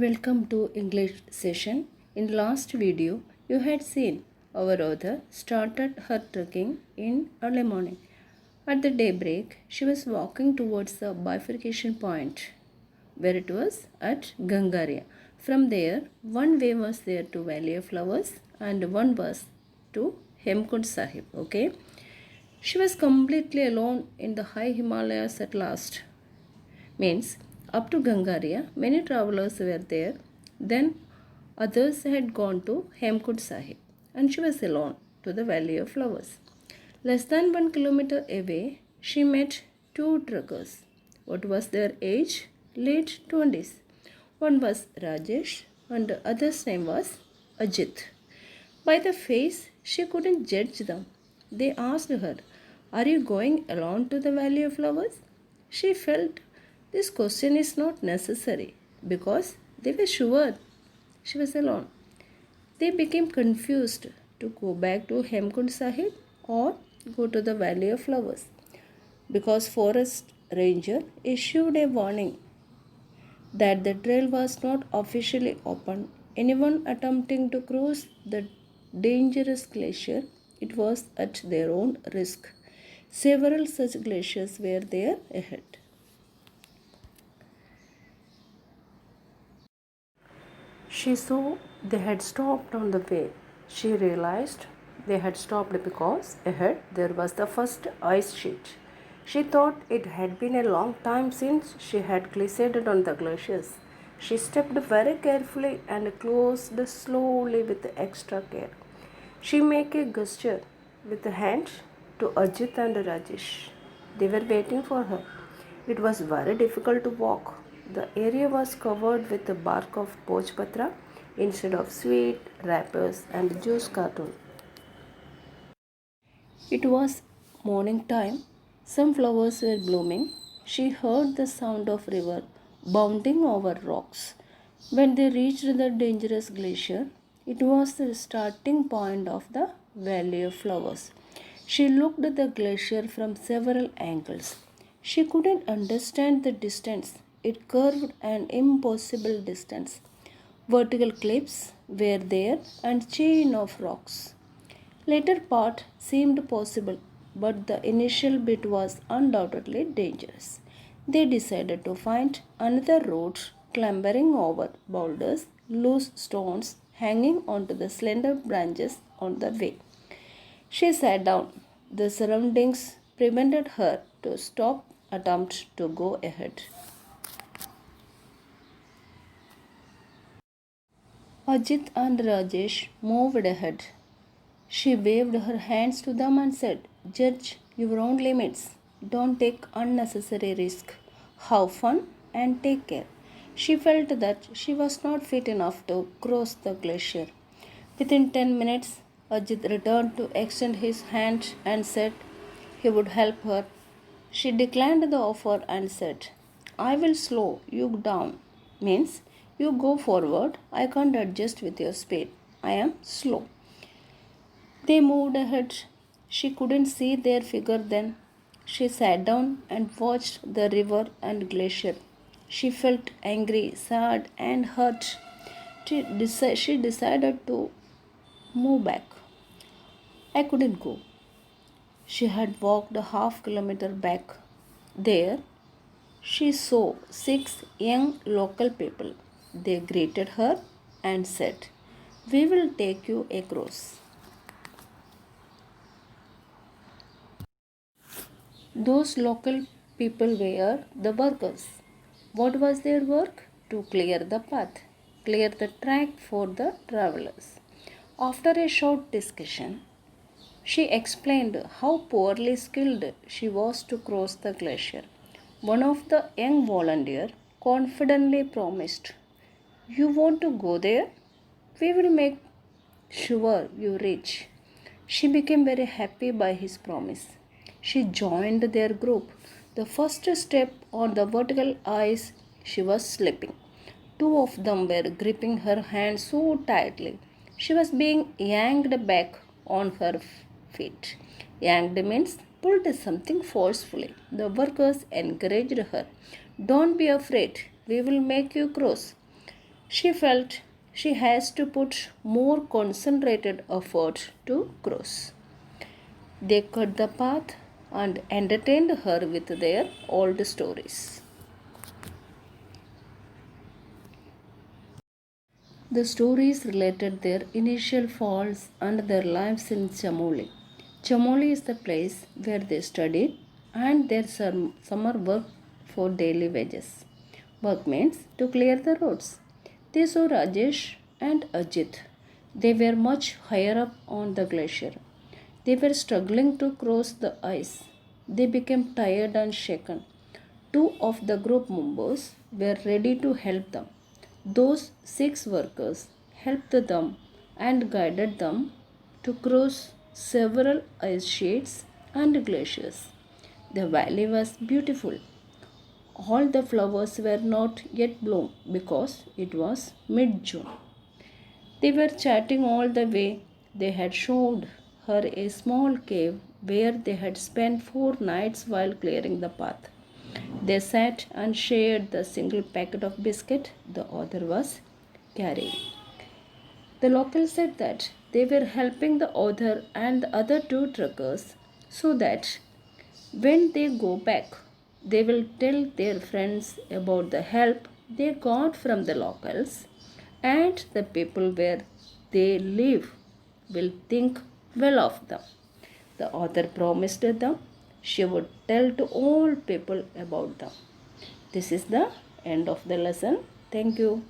Welcome to English session. In last video, you had seen our author started her trekking in early morning. At the daybreak, she was walking towards the bifurcation point, where it was at Gangaria. From there, one way was there to Valley of Flowers and one was to Hemkund Sahib. Okay, she was completely alone in the high Himalayas at last. Means up to Gangaria, many travelers were there. Then others had gone to Hemkund Sahib, and she was alone to the Valley of Flowers. Less than 1 kilometer away, she met two truckers. What was their age? Late 20s. One was Rajesh, and the other's name was Ajit. By the face, she couldn't judge them. They asked her, "Are you going alone to the Valley of Flowers?" She felt this question is not necessary because they were sure she was alone. They became confused to go back to Hemkund Sahib or go to the Valley of Flowers because forest ranger issued a warning that the trail was not officially open. Anyone attempting to cross the dangerous glacier, it was at their own risk. Several such glaciers were there ahead. She saw they had stopped on the way. She realized they had stopped because ahead there was the first ice sheet. She thought it had been a long time since she had glissaded on the glaciers. She stepped very carefully and closed slowly with extra care. She made a gesture with the hand to Ajit and Rajesh. They were waiting for her. It was very difficult to walk. The area was covered with the bark of pochpatra instead of sweet wrappers and juice carton. It was morning time. Some flowers were blooming. She heard the sound of river bounding over rocks. When they reached the dangerous glacier, it was the starting point of the Valley of Flowers. She looked at the glacier from several angles. She couldn't understand the distance. It curved an impossible distance. Vertical cliffs were there and chain of rocks. Later part seemed possible, but the initial bit was undoubtedly dangerous. They decided to find another route, clambering over boulders, loose stones hanging onto the slender branches on the way. She sat down. The surroundings prevented her to stop attempt to go ahead. Ajit and Rajesh moved ahead. She waved her hands to them and said, "Judge your own limits. Don't take unnecessary risk. Have fun and take care." She felt that she was not fit enough to cross the glacier. Within 10 minutes, Ajit returned to extend his hand and said he would help her. She declined the offer and said, "I will slow you down." Means, you go forward, I can't adjust with your speed. I am slow. They moved ahead. She couldn't see their figure then. She sat down and watched the river and glacier. She felt angry, sad, and hurt. She decided to move back. I couldn't go. She had walked a half kilometer back. There, she saw 6 young local people. They greeted her and said, "We will take you across." Those local people were the workers. What was their work? To clear the path, clear the track for the travelers. After a short discussion, she explained how poorly skilled she was to cross the glacier. One of the young volunteers confidently promised, "You want to go there? We will make sure you reach." She became very happy by his promise. She joined their group. The first step on the vertical ice, she was slipping. Two of them were gripping her hand so tightly. She was being yanked back on her feet. Yanked means pulled something forcefully. The workers encouraged her. "Don't be afraid. We will make you cross." She felt she has to put more concentrated effort to cross. They cut the path and entertained her with their old stories. The stories related their initial falls and their lives in Chamoli. Chamoli is the place where they studied and their summer work for daily wages. Work means to clear the roads. They saw Rajesh and Ajit. They were much higher up on the glacier. They were struggling to cross the ice. They became tired and shaken. Two of the group members were ready to help them. Those six workers helped them and guided them to cross several ice sheets and glaciers. The valley was beautiful. All the flowers were not yet blown because it was mid June. They were chatting all the way. They had showed her a small cave where they had spent 4 nights while clearing the path. They sat and shared the single packet of biscuit the other was carrying. The locals said that they were helping the author and the other two truckers so that when they go back, they will tell their friends about the help they got from the locals, and the people where they live will think well of them. The author promised them she would tell to all people about them. This is the end of the lesson. Thank you.